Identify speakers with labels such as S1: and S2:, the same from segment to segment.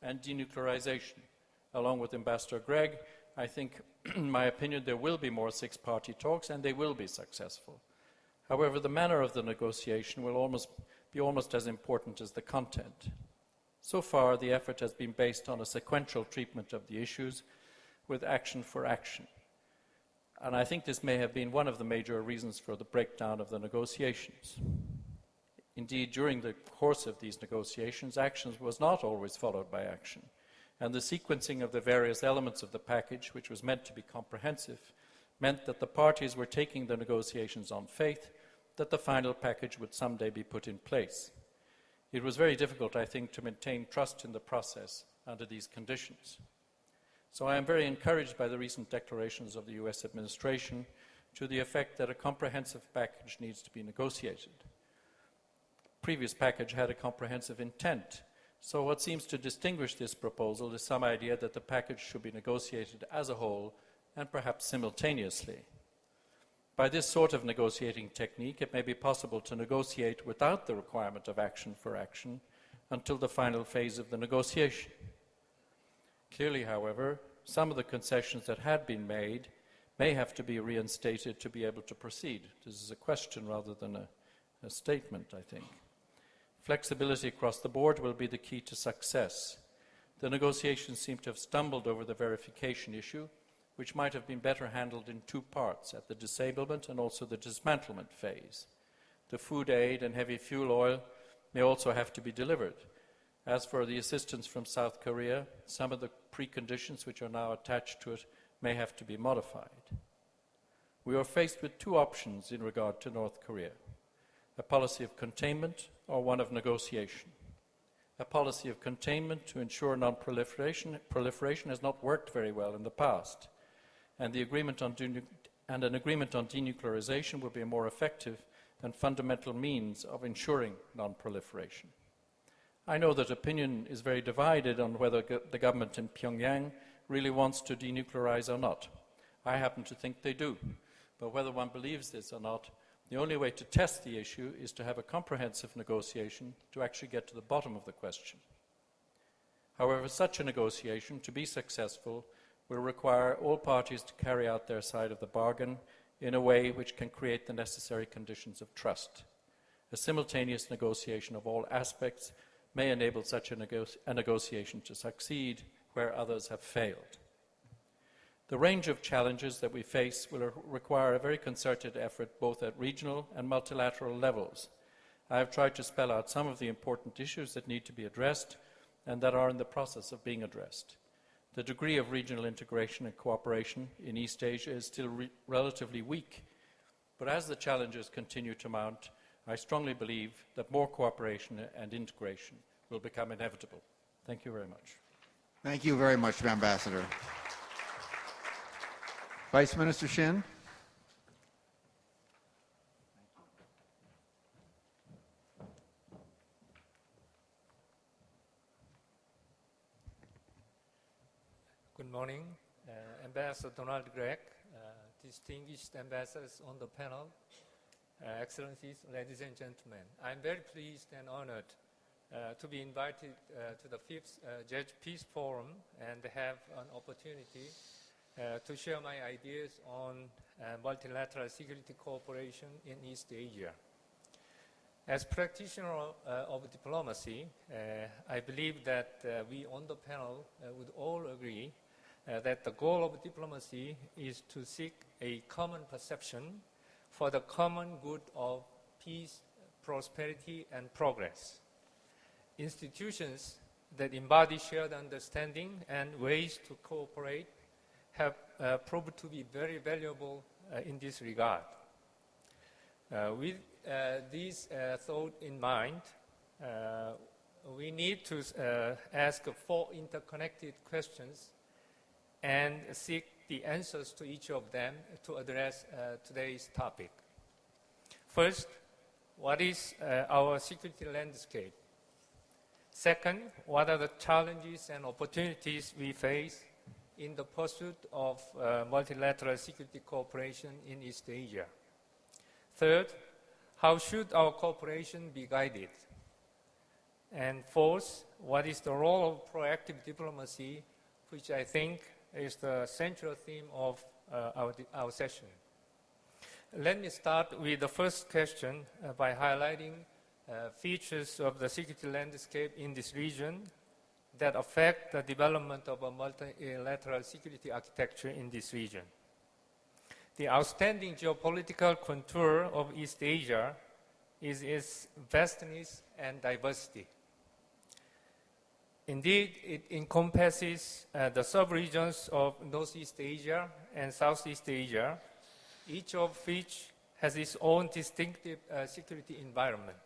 S1: and denuclearization. Along with Ambassador Gregg, I think, in my opinion, there will be more six-party talks and they will be successful. However, the manner of the negotiation will be almost as important as the content. So far, the effort has been based on a sequential treatment of the issues with action for action. And I think this may have been one of the major reasons for the breakdown of the negotiations. Indeed, during the course of these negotiations, action was not always followed by action. And the sequencing of the various elements of the package, which was meant to be comprehensive, meant that the parties were taking the negotiations on faith that the final package would someday be put in place. It was very difficult, I think, to maintain trust in the process under these conditions. So I am very encouraged by the recent declarations of the US administration to the effect that a comprehensive package needs to be negotiated. The previous package had a comprehensive intent. So what seems to distinguish this proposal is some idea that the package should be negotiated as a whole and perhaps simultaneously. By this sort of negotiating technique, it may be possible to negotiate without the requirement of action for action until the final phase of the negotiation. Clearly, however, some of the concessions that had been made may have to be reinstated to be able to proceed. This is a question rather than a statement, I think. Flexibility across the board will be the key to success. The negotiations seem to have stumbled over the verification issue, which might have been better handled in two parts, at the disablement and also the dismantlement phase. The food aid and heavy fuel oil may also have to be delivered. As for the assistance from South Korea, some of the preconditions which are now attached to it may have to be modified. We are faced with two options in regard to North Korea: a policy of containment or one of negotiation. A policy of containment to ensure non-proliferation has not worked very well in the past, and an agreement on denuclearization will be a more effective and fundamental means of ensuring non-proliferation. I know that opinion is very divided on whether the government in Pyongyang really wants to denuclearize or not. I happen to think they do, but whether one believes this or not, the only way to test the issue is to have a comprehensive negotiation to actually get to the bottom of the question. However, such a negotiation, to be successful, will require all parties to carry out their side of the bargain in a way which can create the necessary conditions of trust. A simultaneous negotiation of all aspects may enable such a negotiation to succeed where others have failed. The range of challenges that we face will require a very concerted effort both at regional and multilateral levels. I have tried to spell out some of the important issues that need to be addressed and that are in the process of being addressed. The degree of regional integration and cooperation in East Asia is still relatively weak, but as the challenges continue to mount, I strongly believe that more cooperation and integration will become inevitable. Thank you very much.
S2: Thank you very much, Ambassador. Vice Minister Shin.
S3: Good morning, Ambassador Donald Gregg, distinguished ambassadors on the panel, Excellencies, ladies and gentlemen. I'm very pleased and honored to be invited to the 5th Jeju Peace Forum and have an opportunity to share my ideas on multilateral security cooperation in East Asia. As practitioner of diplomacy, I believe that we on the panel would all agree that the goal of diplomacy is to seek a common perception for the common good of peace, prosperity, and progress. Institutions that embody shared understanding and ways to cooperate have proved to be very valuable in this regard. With these thoughts in mind, we need to ask 4 interconnected questions and seek the answers to each of them to address today's topic. First, what is our security landscape? Second, what are the challenges and opportunities we face in the pursuit of multilateral security cooperation in East Asia? Third, how should our cooperation be guided? And fourth, what is the role of proactive diplomacy, which I think is the central theme of our session. Let me start with the first question by highlighting features of the security landscape in this region that affect the development of a multilateral security architecture in this region. The outstanding geopolitical contour of East Asia is its vastness and diversity. Indeed, it encompasses the sub-regions of Northeast Asia and Southeast Asia, each of which has its own distinctive security environment.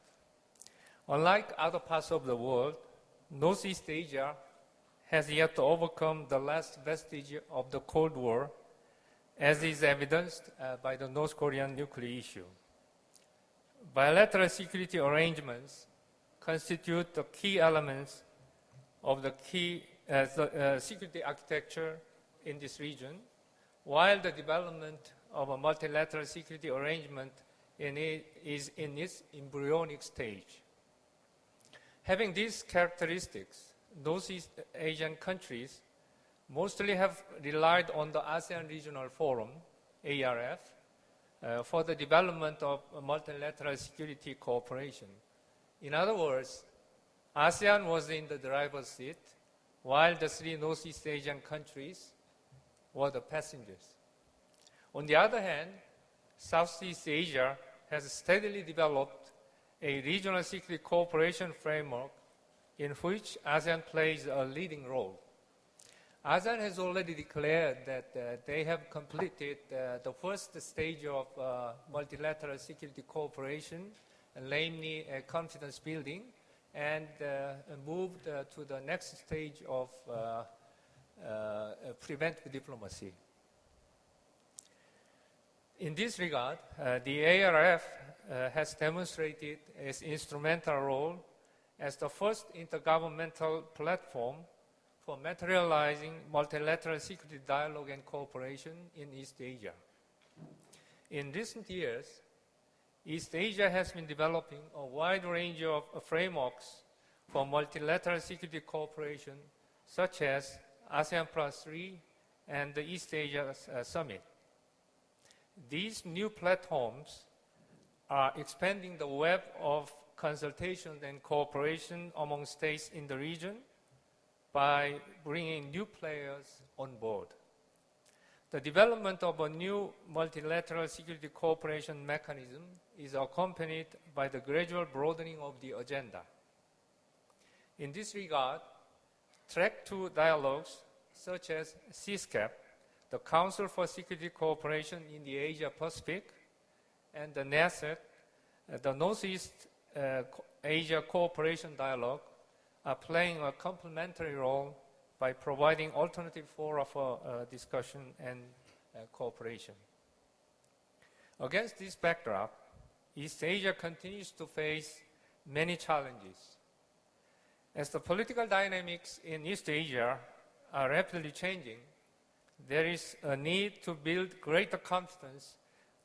S3: Unlike other parts of the world, Northeast Asia has yet to overcome the last vestige of the Cold War, as is evidenced by the North Korean nuclear issue. Bilateral security arrangements constitute the key elements of the security architecture in this region, while the development of a multilateral security arrangement is in its embryonic stage. Having these characteristics, Northeast Asian countries mostly have relied on the ASEAN Regional Forum, ARF, for the development of multilateral security cooperation. In other words, ASEAN was in the driver's seat, while the three Northeast Asian countries were the passengers. On the other hand, Southeast Asia has steadily developed a regional security cooperation framework in which ASEAN plays a leading role. ASEAN has already declared that they have completed the first stage of multilateral security cooperation, namely confidence building, and moved to the next stage of preventive diplomacy. In this regard, the ARF has demonstrated its instrumental role as the first intergovernmental platform for materializing multilateral security dialogue and cooperation in East Asia. In recent years, East Asia has been developing a wide range of frameworks for multilateral security cooperation, such as ASEAN Plus 3 and the East Asia Summit. These new platforms are expanding the web of consultation and cooperation among states in the region by bringing new players on board. The development of a new multilateral security cooperation mechanism is accompanied by the gradual broadening of the agenda. In this regard, Track 2 dialogues such as CSCAP, the Council for Security Cooperation in the Asia-Pacific, and the NASEC, the Northeast Asia Cooperation Dialogue, are playing a complementary role by providing alternative fora for discussion and cooperation. Against this backdrop, East Asia continues to face many challenges. As the political dynamics in East Asia are rapidly changing, there is a need to build greater confidence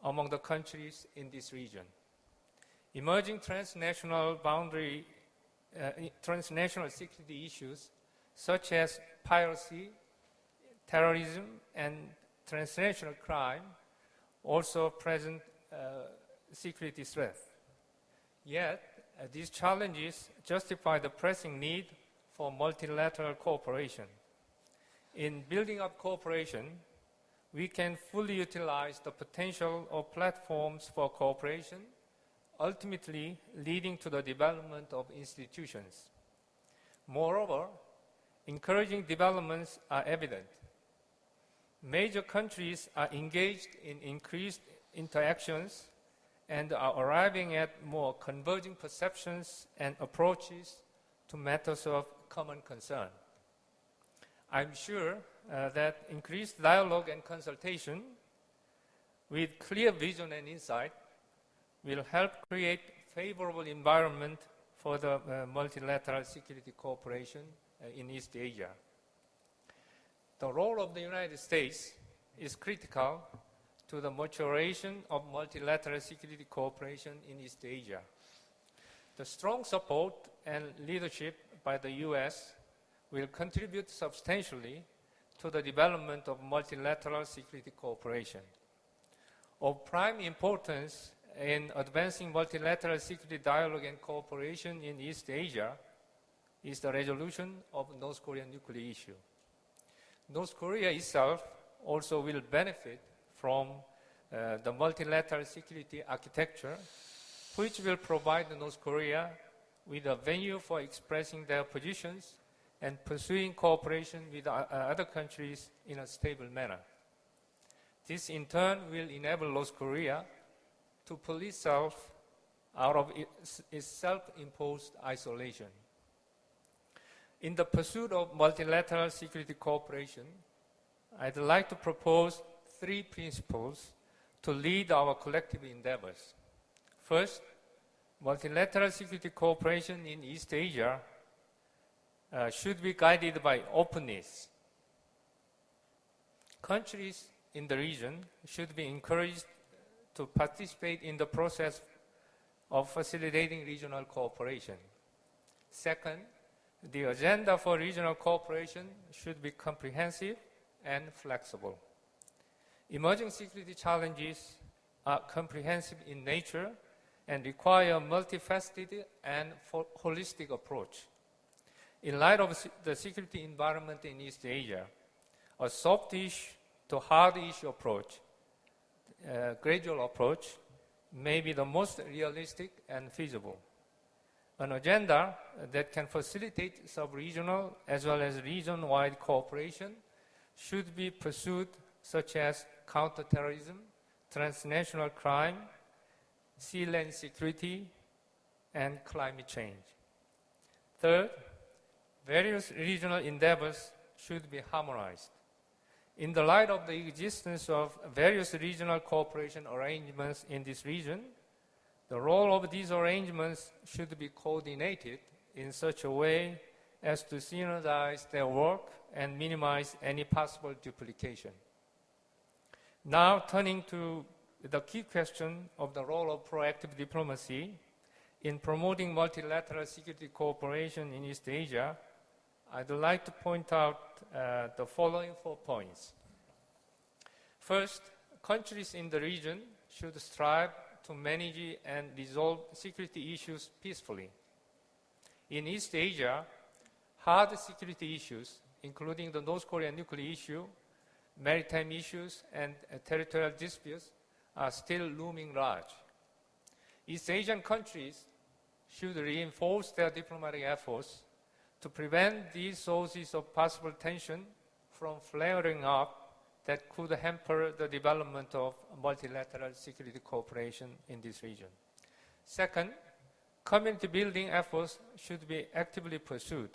S3: among the countries in this region. Emerging transnational security issues such as piracy, terrorism, and transnational crime also present security threat. Yet, these challenges justify the pressing need for multilateral cooperation. In building up cooperation, we can fully utilize the potential of platforms for cooperation, ultimately leading to the development of institutions. Moreover, encouraging developments are evident. Major countries are engaged in increased interactions and are arriving at more converging perceptions and approaches to matters of common concern. I'm sure that increased dialogue and consultation with clear vision and insight will help create favorable environment for the multilateral security cooperation in East Asia. The role of the United States is critical to the maturation of multilateral security cooperation in East Asia. The strong support and leadership by the U.S. will contribute substantially to the development of multilateral security cooperation. Of prime importance in advancing multilateral security dialogue and cooperation in East Asia is the resolution of North Korean nuclear issue. North Korea itself also will benefit from the multilateral security architecture, which will provide North Korea with a venue for expressing their positions and pursuing cooperation with other countries in a stable manner. This in turn will enable North Korea to pull itself out of its self-imposed isolation. In the pursuit of multilateral security cooperation, I'd like to propose 3 principles to lead our collective endeavors. First, multilateral security cooperation in East Asia should be guided by openness. Countries in the region should be encouraged to participate in the process of facilitating regional cooperation. Second, the agenda for regional cooperation should be comprehensive and flexible. Emerging security challenges are comprehensive in nature and require a multifaceted and holistic approach. In light of the security environment in East Asia, a soft-ish to hard-ish approach, gradual approach, may be the most realistic and feasible. An agenda that can facilitate sub-regional as well as region-wide cooperation should be pursued, such as counterterrorism, transnational crime, sea land security, and climate change. Third, various regional endeavors should be harmonized. In the light of the existence of various regional cooperation arrangements in this region, the role of these arrangements should be coordinated in such a way as to synergize their work and minimize any possible duplication. Now, turning to the key question of the role of proactive diplomacy in promoting multilateral security cooperation in East Asia, I'd like to point out the following 4 points. First, countries in the region should strive to manage and resolve security issues peacefully. In East Asia, hard security issues, including the North Korean nuclear issue, maritime issues, and territorial disputes, are still looming large. East Asian countries should reinforce their diplomatic efforts to prevent these sources of possible tension from flaring up that could hamper the development of multilateral security cooperation in this region. Second, community building efforts should be actively pursued.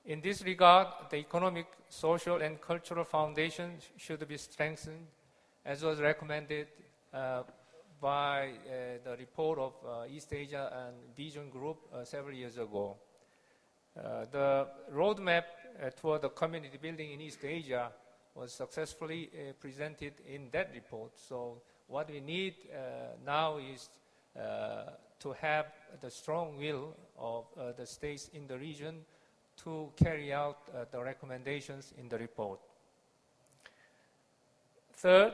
S3: In this regard, the economic, social, and cultural foundations should be strengthened, as was recommended by the report of East Asia and Vision Group several years ago. The roadmap toward the community building in East Asia was successfully presented in that report. So what we need now is to have the strong will of the states in the region to carry out the recommendations in the report. Third,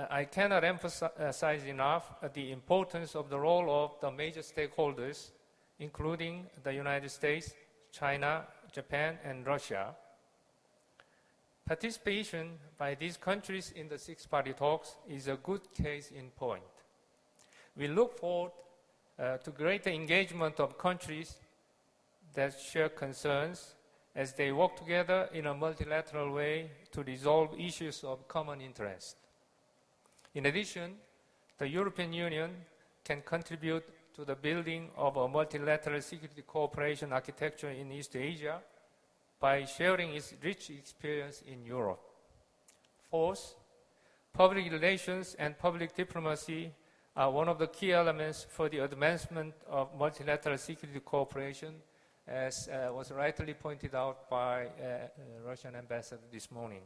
S3: I cannot emphasize enough the importance of the role of the major stakeholders, including the United States, China, Japan, and Russia. Participation by these countries in the six-party talks is a good case in point. We look forward to greater engagement of countries that share concerns as they work together in a multilateral way to resolve issues of common interest. In addition, the European Union can contribute to the building of a multilateral security cooperation architecture in East Asia by sharing its rich experience in Europe. Fourth, public relations and public diplomacy are one of the key elements for the advancement of multilateral security cooperation, as was rightly pointed out by Russian ambassador this morning.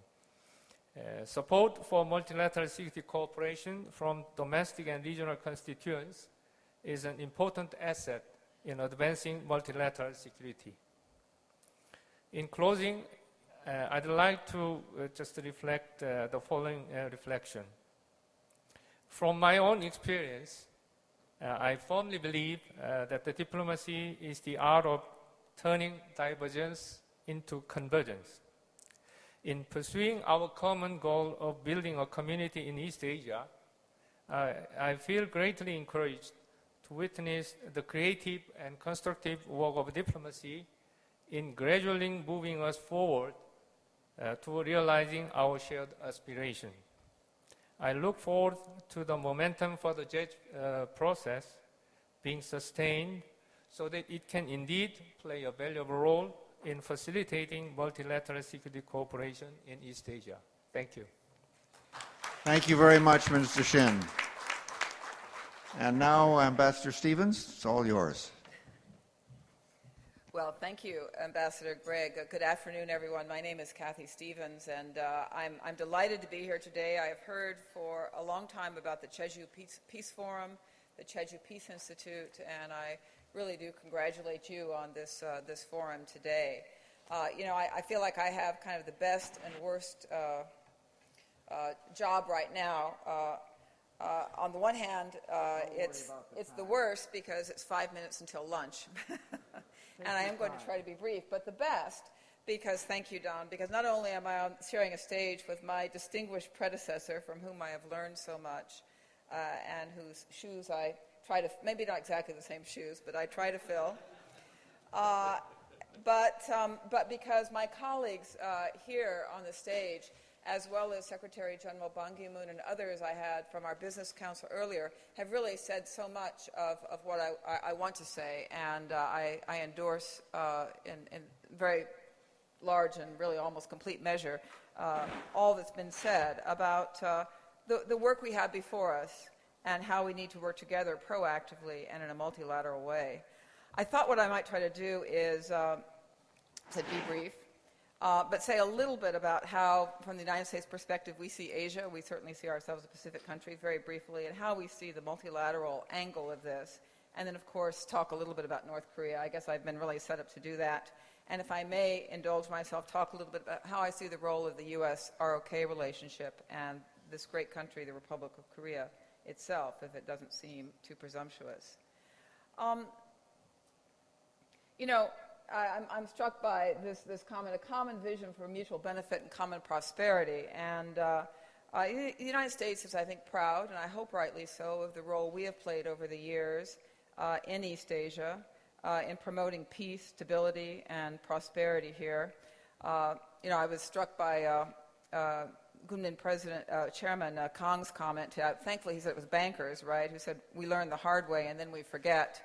S3: Support for multilateral security cooperation from domestic and regional constituents is an important asset in advancing multilateral security. In closing, I'd like to just reflect the following reflection. From my own experience, I firmly believe that the diplomacy is the art of turning divergence into convergence. In pursuing our common goal of building a community in East Asia, I feel greatly encouraged to witness the creative and constructive work of diplomacy in gradually moving us forward to realizing our shared aspiration. I look forward to the momentum for the JED process being sustained so that it can indeed play a valuable role in facilitating multilateral security cooperation in East Asia. Thank you.
S2: Thank you very much, Minister Shin. And now, Ambassador Stevens, it's all yours.
S4: Well, thank you, Ambassador Gregg. Good afternoon, everyone. My name is Kathy Stevens, and I'm delighted to be here today. I have heard for a long time about the Jeju Peace Forum, the Jeju Peace Institute, and I really do congratulate you on this forum today. I feel like I have kind of the best and worst job right now. On the one hand, it's the worst because it's 5 minutes until lunch. And I am going to try to be brief, but the best because, thank you, Don, because not only am I sharing a stage with my distinguished predecessor from whom I have learned so much and whose shoes I try to, maybe not exactly the same shoes, but I try to fill, but because my colleagues here on the stage, as well as Secretary General Ban Ki-moon and others I had from our Business Council earlier, have really said so much of what I want to say, and I endorse in very large and really almost complete measure all that's been said about the work we have before us and how we need to work together proactively and in a multilateral way. I thought what I might try to do is to be brief, but say a little bit about how, from the United States perspective, we see Asia. We certainly see ourselves as a Pacific country very briefly, and how we see the multilateral angle of this. And then, of course, talk a little bit about North Korea. I guess I've been really set up to do that. And if I may indulge myself, talk a little bit about how I see the role of the U.S.-ROK relationship and this great country, the Republic of Korea itself, if it doesn't seem too presumptuous. I'm struck by this comment, a common vision for mutual benefit and common prosperity. And the United States is, I think, proud, and I hope rightly so, of the role we have played over the years in East Asia in promoting peace, stability, and prosperity here. I was struck by Gunmin Chairman Kang's comment. Thankfully, he said it was bankers, right, who said, we learn the hard way and then we forget.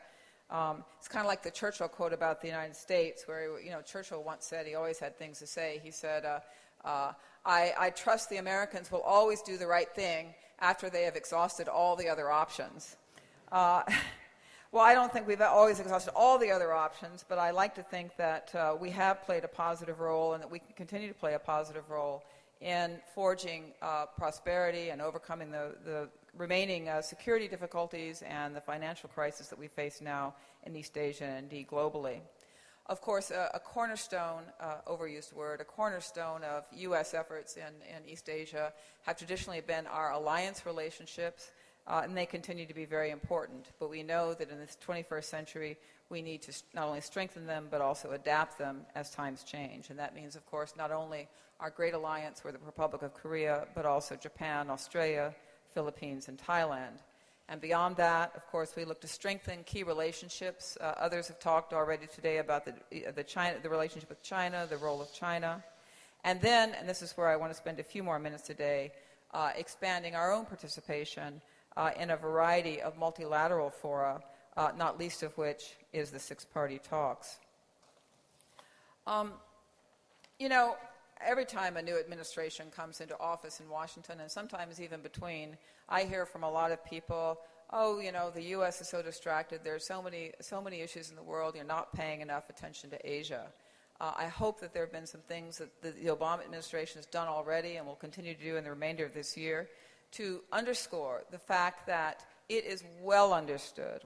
S4: It's kind of like the Churchill quote about the United States, where Churchill once said, he always had things to say. He said, I trust the Americans will always do the right thing after they have exhausted all the other options. Well, I don't think we've always exhausted all the other options, but I like to think that we have played a positive role and that we can continue to play a positive role in forging prosperity and overcoming the remaining security difficulties and the financial crisis that we face now in East Asia and indeed globally. Of course, a cornerstone, overused word, a cornerstone of U.S. efforts in East Asia have traditionally been our alliance relationships, and they continue to be very important. But we know that in this 21st century, we need to not only strengthen them, but also adapt them as times change. And that means, of course, not only our great alliance with the Republic of Korea, but also Japan, Australia, Philippines, and Thailand. And beyond that, of course, we look to strengthen key relationships. Others have talked already today about the relationship with China, the role of China. And then, and this is where I want to spend a few more minutes today, expanding our own participation in a variety of multilateral fora, not least of which is the six-party talks. Every time a new administration comes into office in Washington, and sometimes even between, I hear from a lot of people, the U.S. is so distracted, there's so many issues in the world, you're not paying enough attention to Asia. I hope that there have been some things that the Obama administration has done already and will continue to do in the remainder of this year to underscore the fact that it is well understood,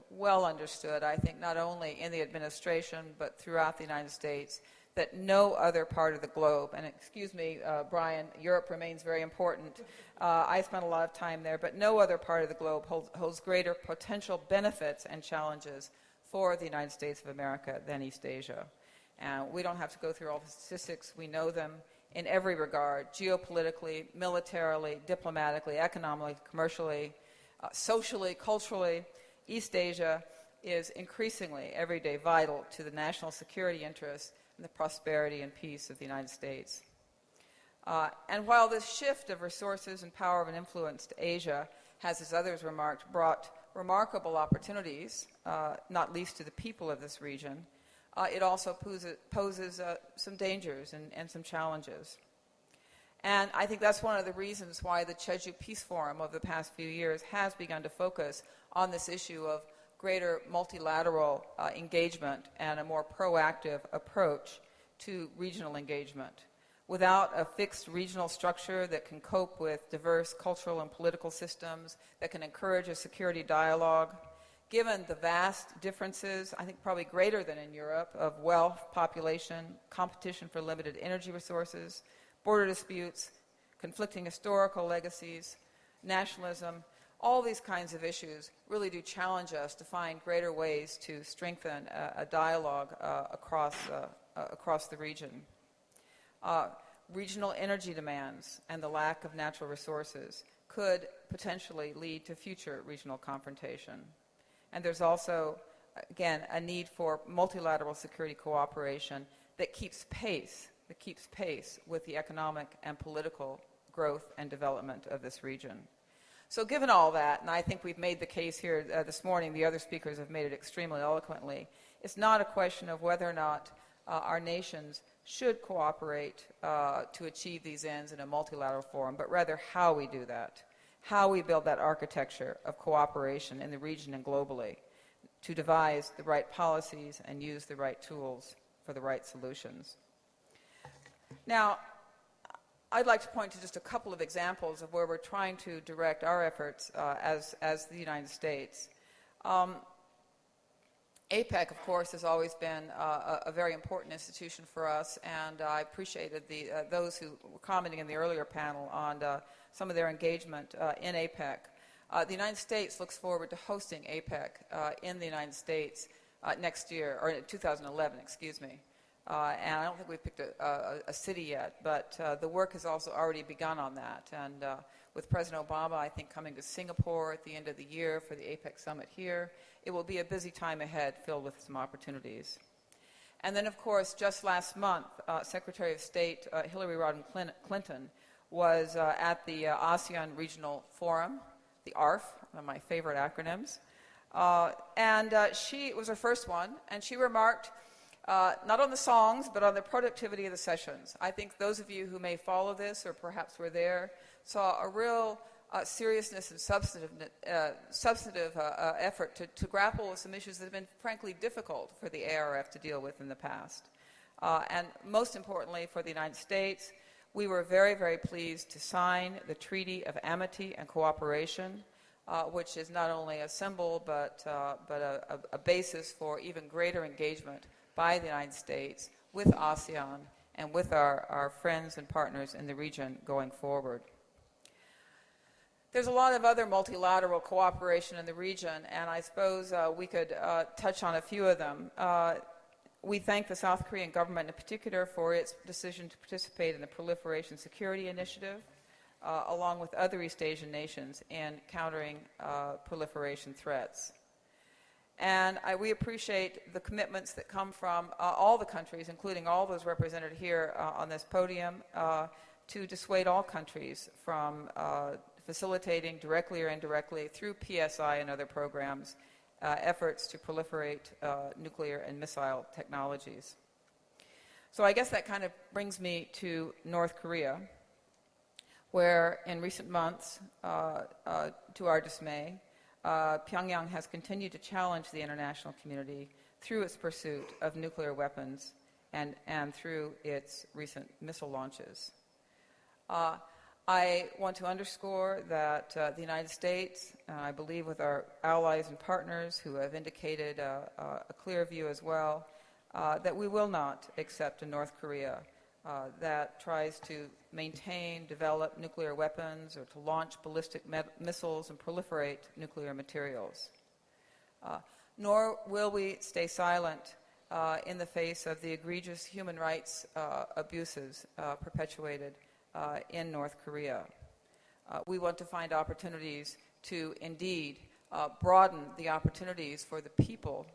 S4: I think, not only in the administration but throughout the United States, that no other part of the globe, and excuse me, Brian, Europe remains very important. I spent a lot of time there, but no other part of the globe holds greater potential benefits and challenges for the United States of America than East Asia. And we don't have to go through all the statistics. We know them in every regard, geopolitically, militarily, diplomatically, economically, commercially, socially, culturally. East Asia is increasingly, every day, vital to the national security interests and the prosperity and peace of the United States. And while this shift of resources and power and influence to Asia has, as others remarked, brought remarkable opportunities, not least to the people of this region, it also poses some dangers and some challenges. And I think that's one of the reasons why the Jeju Peace Forum over the past few years has begun to focus on this issue of greater multilateral engagement and a more proactive approach to regional engagement. Without a fixed regional structure that can cope with diverse cultural and political systems, that can encourage a security dialogue, given the vast differences, I think probably greater than in Europe, of wealth, population, competition for limited energy resources, border disputes, conflicting historical legacies, nationalism, all these kinds of issues really do challenge us to find greater ways to strengthen a dialogue across the region. Regional energy demands and the lack of natural resources could potentially lead to future regional confrontation. And there's also, again, a need for multilateral security cooperation that keeps pace with the economic and political growth and development of this region. So given all that, and I think we've made the case here this morning, the other speakers have made it extremely eloquently, it's not a question of whether or not our nations should cooperate to achieve these ends in a multilateral forum, but rather how we do that, how we build that architecture of cooperation in the region and globally to devise the right policies and use the right tools for the right solutions. Now, I'd like to point to just a couple of examples of where we're trying to direct our efforts as the United States. APEC, of course, has always been a very important institution for us, and I appreciated those who were commenting in the earlier panel on some of their engagement in APEC. The United States looks forward to hosting APEC in the United States next year, or 2011, excuse me. And I don't think we've picked a city yet, but the work has also already begun on that. And with President Obama, I think, coming to Singapore at the end of the year for the APEC summit here, it will be a busy time ahead filled with some opportunities. And then, of course, just last month, Secretary of State Hillary Rodham Clinton was at the ASEAN Regional Forum, the ARF, one of my favorite acronyms. And it was her first one, and she remarked, not on the songs, but on the productivity of the sessions. I think those of you who may follow this, or perhaps were there, saw a real seriousness and substantive effort to grapple with some issues that have been, frankly, difficult for the ARF to deal with in the past. And most importantly, for the United States, we were very, very pleased to sign the Treaty of Amity and Cooperation, which is not only a symbol, but a basis for even greater engagement by the United States with ASEAN and with our friends and partners in the region going forward. There's a lot of other multilateral cooperation in the region, and I suppose we could touch on a few of them. We thank the South Korean government in particular for its decision to participate in the Proliferation Security Initiative, along with other East Asian nations in countering proliferation threats. And we appreciate the commitments that come from all the countries, including all those represented here on this podium, to dissuade all countries from facilitating directly or indirectly through PSI and other programs efforts to proliferate nuclear and missile technologies. So I guess that kind of brings me to North Korea, where in recent months, to our dismay, Pyongyang has continued to challenge the international community through its pursuit of nuclear weapons and through its recent missile launches. I want to underscore that the United States, I believe with our allies and partners who have indicated a clear view as well, that we will not accept a North Korea that tries to maintain, develop nuclear weapons or to launch ballistic missiles and proliferate nuclear materials. Nor will we stay silent in the face of the egregious human rights abuses perpetuated in North Korea. We want to find opportunities to indeed broaden the opportunities for the people,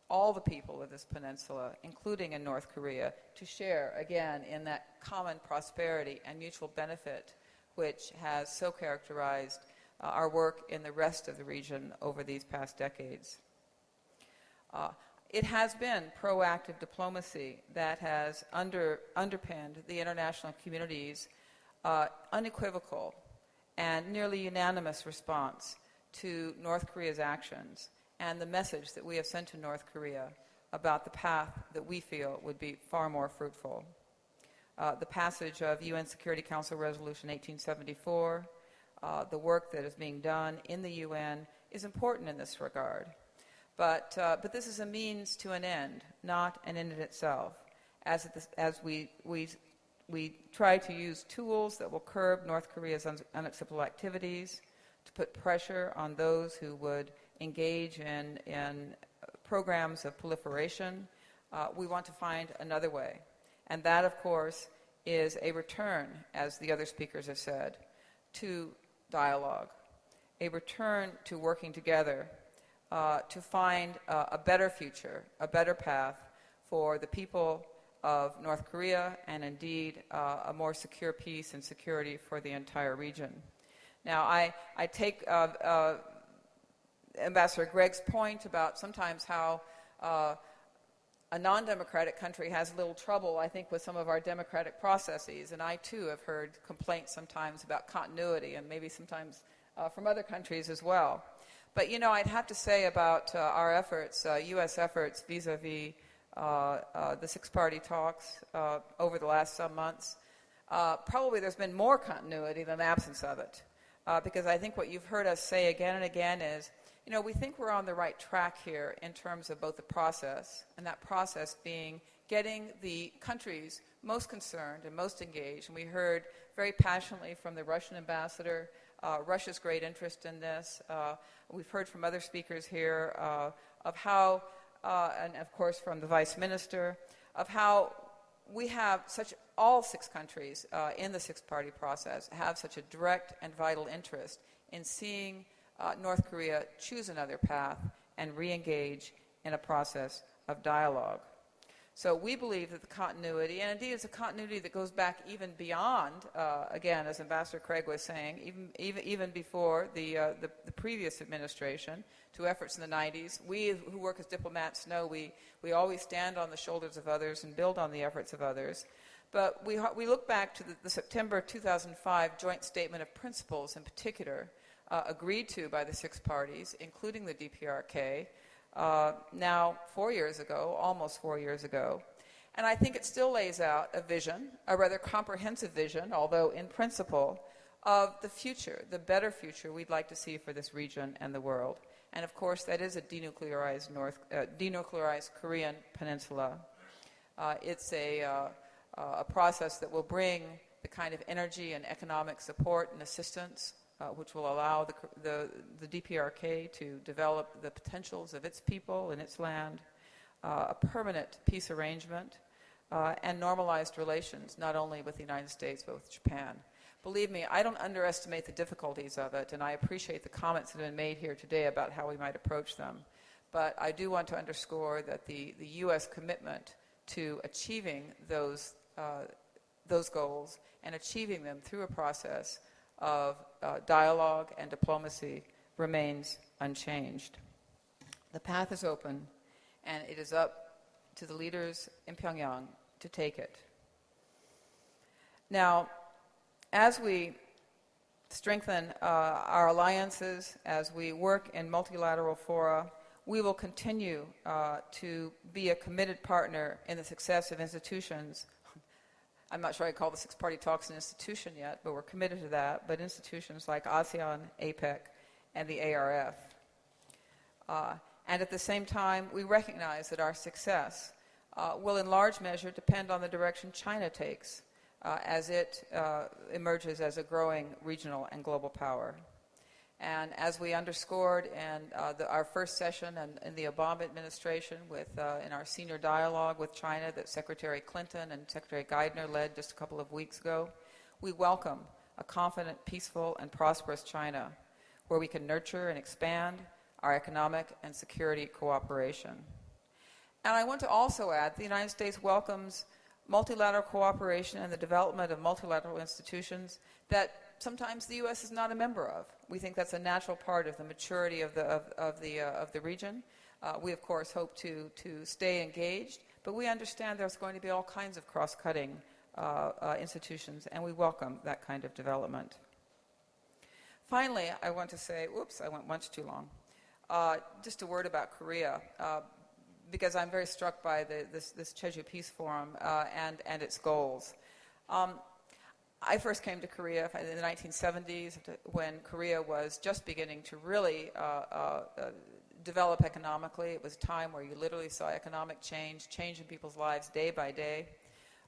S4: all the people of this peninsula, including in North Korea, to share again in that common prosperity and mutual benefit which has so characterized our work in the rest of the region over these past decades. It has been proactive diplomacy that has underpinned the international community's unequivocal and nearly unanimous response to North Korea's actions and the message that we have sent to North Korea about the path that we feel would be far more fruitful. The passage of UN Security Council Resolution 1874, the work that is being done in the UN is important in this regard. But this is a means to an end, not an end in itself, as we try to use tools that will curb North Korea's unacceptable activities, to put pressure on those who would engage in programs of proliferation. We want to find another way. And that, of course, is a return, as the other speakers have said, to dialogue, a return to working together to find a better future, a better path for the people of North Korea and indeed a more secure peace and security for the entire region. Now, I take Ambassador Gregg's point about sometimes how a non-democratic country has a little trouble, I think, with some of our democratic processes. And I, too, have heard complaints sometimes about continuity and maybe sometimes from other countries as well. But, you know, I'd have to say about our efforts, U.S. efforts vis-a-vis the six-party talks over the last some months, probably there's been more continuity than absence of it. Because I think what you've heard us say again and again is, you know, we think we're on the right track here in terms of both the process, and that process being getting the countries most concerned and most engaged. And we heard very passionately from the Russian ambassador Russia's great interest in this. We've heard from other speakers here of how, and of course from the Vice Minister, of how we have all six countries in the six-party process have such a direct and vital interest in seeing North Korea choose another path and re-engage in a process of dialogue. So we believe that the continuity, and indeed it's a continuity that goes back even beyond, again, as Ambassador Craig was saying, even before the previous administration, to efforts in the 90s. We who work as diplomats know we always stand on the shoulders of others and build on the efforts of others. But we look back to the September 2005 Joint Statement of Principles in particular, agreed to by the six parties, including the DPRK, now 4 years ago, almost 4 years ago. And I think it still lays out a vision, a rather comprehensive vision, although in principle, of the future, the better future we'd like to see for this region and the world. And of course, that is a denuclearized Korean peninsula. It's a process that will bring the kind of energy and economic support and assistance which will allow the DPRK to develop the potentials of its people and its land, a permanent peace arrangement, and normalized relations, not only with the United States, but with Japan. Believe me, I don't underestimate the difficulties of it, and I appreciate the comments that have been made here today about how we might approach them. But I do want to underscore that the U.S. commitment to achieving those goals and achieving them through a process of dialogue and diplomacy remains unchanged. The path is open, and it is up to the leaders in Pyongyang to take it. Now, as we strengthen our alliances, as we work in multilateral fora, we will continue to be a committed partner in the success of institutions I'm not sure I call the six-party talks an institution yet, but we're committed to that, but institutions like ASEAN, APEC, and the ARF. And at the same time, we recognize that our success will in large measure depend on the direction China takes as it emerges as a growing regional and global power. And as we underscored in our first session in the Obama administration in our senior dialogue with China that Secretary Clinton and Secretary Geithner led just a couple of weeks ago, we welcome a confident, peaceful, and prosperous China where we can nurture and expand our economic and security cooperation. And I want to also add the United States welcomes multilateral cooperation and the development of multilateral institutions that sometimes the U.S. is not a member of. We think that's a natural part of the maturity of the region. We, of course, hope to stay engaged, but we understand there's going to be all kinds of cross-cutting institutions, and we welcome that kind of development. Finally, I want to say, oops, I went much too long. Just a word about Korea, because I'm very struck by this Jeju Peace Forum and its goals. I first came to Korea in the 1970s when Korea was just beginning to really develop economically. It was a time where you literally saw economic change in people's lives day by day.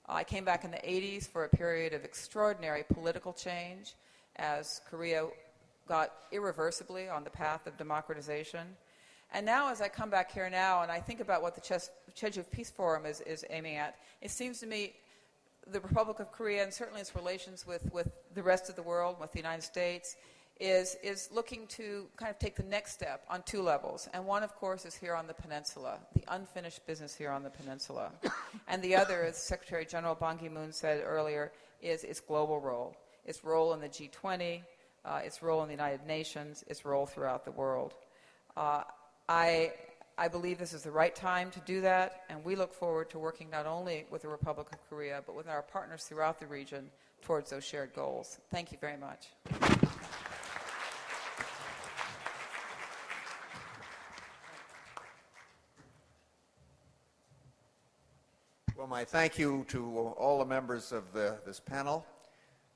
S4: I came back in the 80s for a period of extraordinary political change as Korea got irreversibly on the path of democratization. And now as I come back here now and I think about what the Jeju Peace Forum is aiming at, it seems to me the Republic of Korea, and certainly its relations with the rest of the world, with the United States, is looking to kind of take the next step on two levels. And one, of course, is here on the peninsula, the unfinished business here on the peninsula. And the other, as Secretary General Ban Ki-moon said earlier, is its global role, its role in the G20, its role in the United Nations, its role throughout the world. I believe this is the right time to do that, and we look forward to working not only with the Republic of Korea, but with our partners throughout the region towards those shared goals. Thank you very much.
S2: Well, my thank you to all the members of this panel.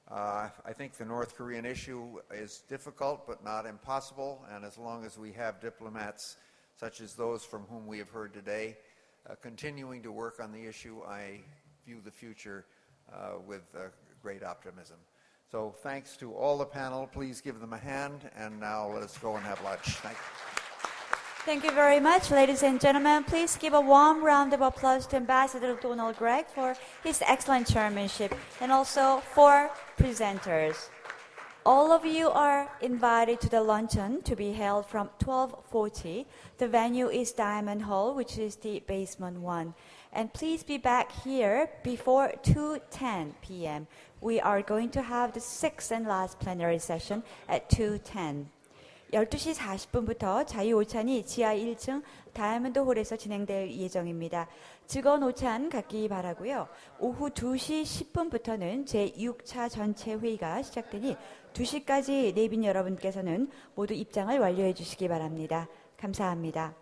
S2: I think the North Korean issue is difficult but not impossible, and as long as we have diplomats such as those from whom we have heard today, continuing to work on the issue, I view the future with great optimism. So thanks to all the panel. Please give them a hand, and now let us go and have lunch. Thank you.
S5: Thank you very much, ladies and gentlemen. Please give a warm round of applause to Ambassador Donald Gregg for his excellent chairmanship and also for presenters. All of you are invited to the luncheon to be held from 12:40. The venue is Diamond Hall, which is the basement 1. And please be back here before 2:10 p.m. We are going to have the sixth and last plenary session at 2:10. 12시 40분부터 자유오찬이 지하 1층 다이아몬드 홀에서 진행될 예정입니다. 즐거운 오찬 갖기 바라고요. 오후 2시 10분부터는 제6차 전체 회의가 시작되니 2시까지 내빈 여러분께서는 모두 입장을 완료해 주시기 바랍니다. 감사합니다.